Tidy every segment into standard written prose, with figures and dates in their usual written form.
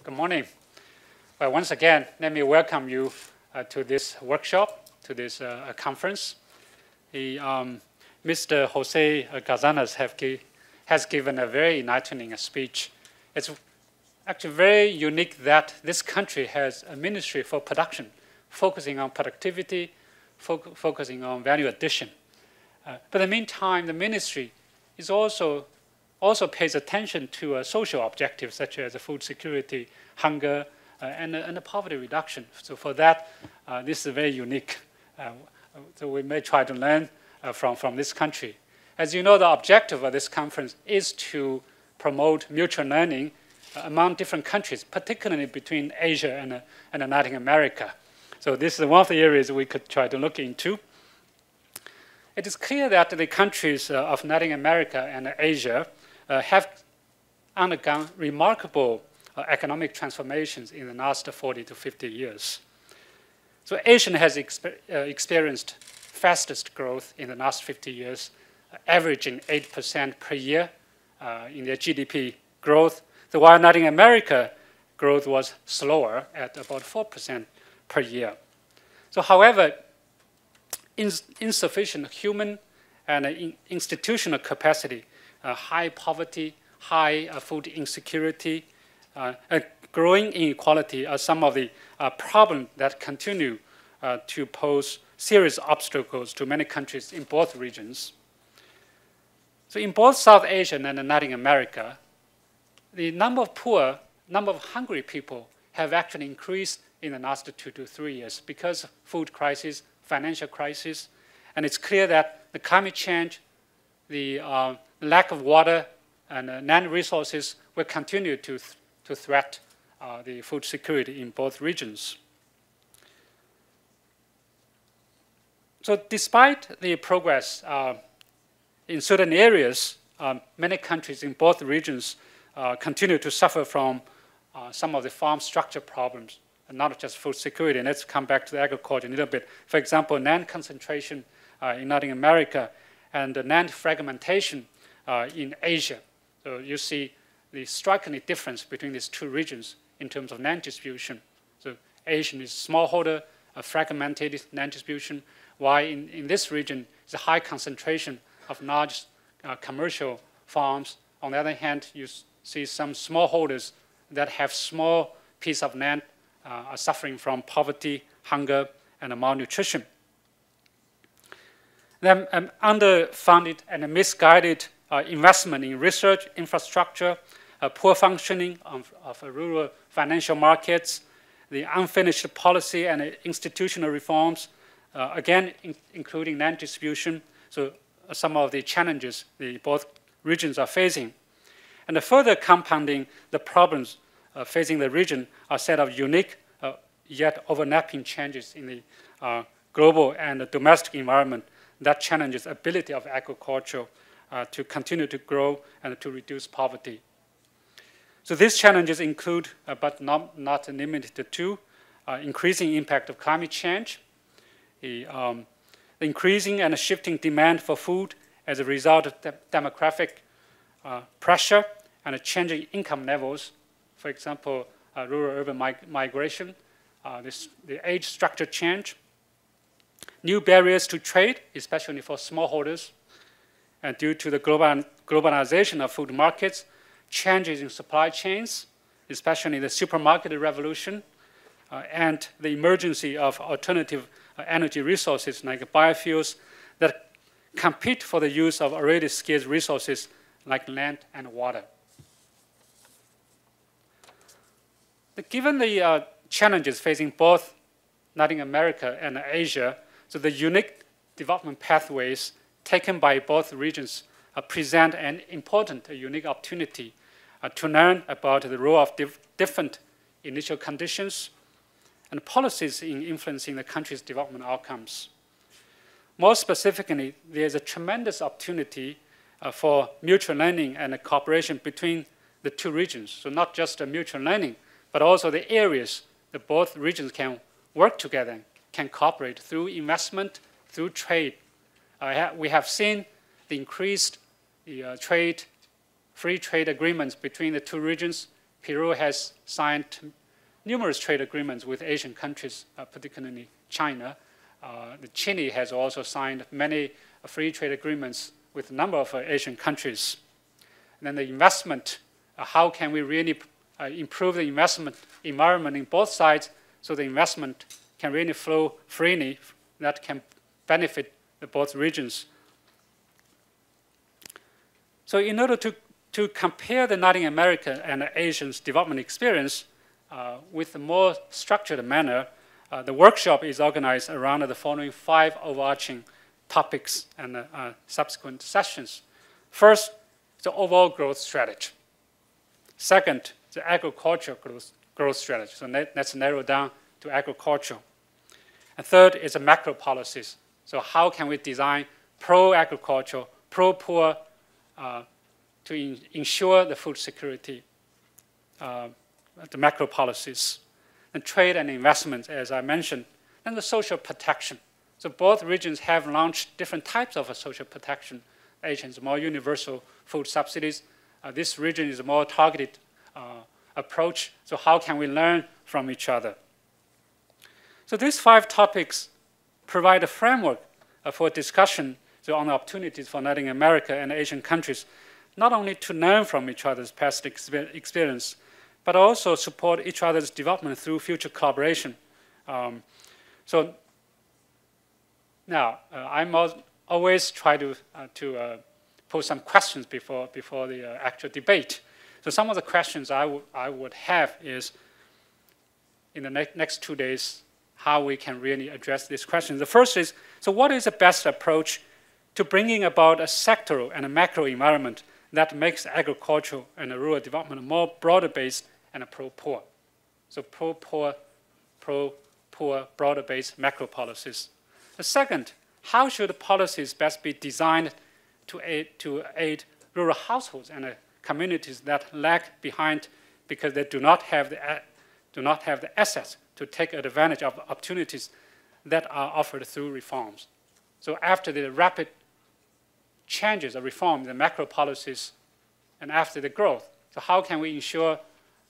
Good morning. Well, once again, let me welcome you to this workshop, to this conference. Mr. Jose Gazanas has given a very enlightening speech. It's actually very unique that this country has a ministry for production, focusing on productivity, focusing on value addition. But in the meantime, the ministry is also pays attention to social objectives such as food security, hunger, and poverty reduction. So for that, this is very unique. So we may try to learn from this country. As you know, the objective of this conference is to promote mutual learning among different countries, particularly between Asia and Latin America. So this is one of the areas we could try to look into. It is clear that the countries of Latin America and Asia have undergone remarkable economic transformations in the last 40 to 50 years. So Asia has experienced fastest growth in the last 50 years, averaging 8% per year in their GDP growth. So while Latin America growth was slower at about 4% per year. So however, insufficient human and institutional capacity, high poverty, high food insecurity, growing inequality are some of the problems that continue to pose serious obstacles to many countries in both regions. So in both South Asia and Latin America, the number of poor, number of hungry people have actually increased in the last 2 to 3 years because of food crisis, financial crisis, and it's clear that the climate change, the lack of water and land resources will continue to threaten the food security in both regions. So despite the progress in certain areas, many countries in both regions continue to suffer from some of the farm structure problems, and not just food security. And let's come back to the agriculture a little bit. For example, land concentration in Latin America and the land fragmentation in Asia. So you see the striking difference between these two regions in terms of land distribution. So Asian is smallholder, fragmented land distribution, while in this region, it's a high concentration of large commercial farms. On the other hand, you see some smallholders that have small piece of land are suffering from poverty, hunger, and malnutrition. Then underfunded and misguided investment in research, infrastructure, poor functioning of rural financial markets, the unfinished policy and institutional reforms, again, including land distribution. So some of the challenges both regions are facing. And further compounding the problems facing the region are a set of unique yet overlapping changes in the global and domestic environment that challenges the ability of agriculture to continue to grow and to reduce poverty. So these challenges include, but not limited to, increasing impact of climate change, the increasing and shifting demand for food as a result of demographic pressure and changing income levels. For example, rural-urban migration, the age structure change, new barriers to trade, especially for smallholders, and due to the globalization of food markets, changes in supply chains, especially the supermarket revolution, and the emergence of alternative energy resources like biofuels that compete for the use of already scarce resources like land and water. Given the challenges facing both Latin America and Asia, so the unique development pathways taken by both regions present an important, unique opportunity to learn about the role of different initial conditions and policies in influencing the country's development outcomes. More specifically, there is a tremendous opportunity for mutual learning and cooperation between the two regions. So not just mutual learning, but also the areas that both regions can work together, can cooperate through investment, through trade. We have seen the increased free trade agreements between the two regions Peru has signed numerous trade agreements with Asian countries, particularly China. Chile has also signed many free trade agreements with a number of Asian countries. And then the investment, how can we really improve the investment environment in both sides so the investment can really flow freely, that can benefit the both regions. So in order to compare the Latin America and Asia's development experience with a more structured manner, the workshop is organized around the following 5 overarching topics and subsequent sessions. First, the overall growth strategy. Second, the agricultural growth strategy. So let's narrow down to agriculture. And third is the macro policies. So how can we design pro-agriculture, pro-poor to ensure the food security, the macro policies. And trade and investment, as I mentioned, and the social protection. So both regions have launched different types of social protection. Asia is more universal food subsidies. This region is a more targeted approach. So how can we learn from each other? So these 5 topics provide a framework for discussion on the opportunities for Latin America and Asian countries, not only to learn from each other's past experience, but also support each other's development through future collaboration. So now, I'm always try to pose some questions before the actual debate. So some of the questions I would have is, in the next 2 days, how we can really address these questions. The first is, so what is the best approach to bringing about a sectoral and a macro environment that makes agricultural and rural development more broader-based and pro-poor? So pro-poor, broader-based macro policies. The second, how should policies best be designed to aid rural households and communities that lag behind because they do not have the assets to take advantage of opportunities that are offered through reforms? So after the rapid changes or reform, the macro policies, and after the growth, so how can we ensure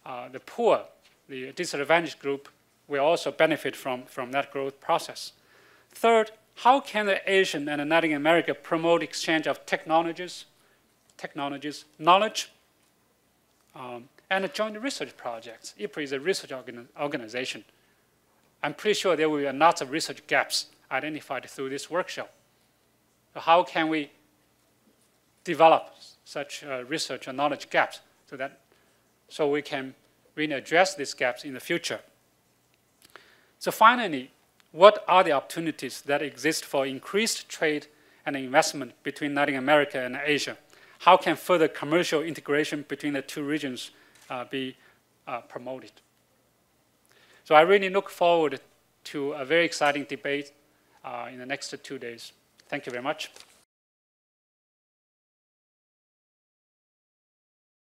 the poor, the disadvantaged group, will also benefit from that growth process? Third, how can the Asian and Latin America promote exchange of technologies, knowledge, and joint research projects? IFPRI is a research organization. I'm pretty sure there will be lots of research gaps identified through this workshop. So how can we develop such research and knowledge gaps so we can really address these gaps in the future? So finally, what are the opportunities that exist for increased trade and investment between Latin America and Asia? How can further commercial integration between the two regions be promoted? So I really look forward to a very exciting debate in the next 2 days. Thank you very much.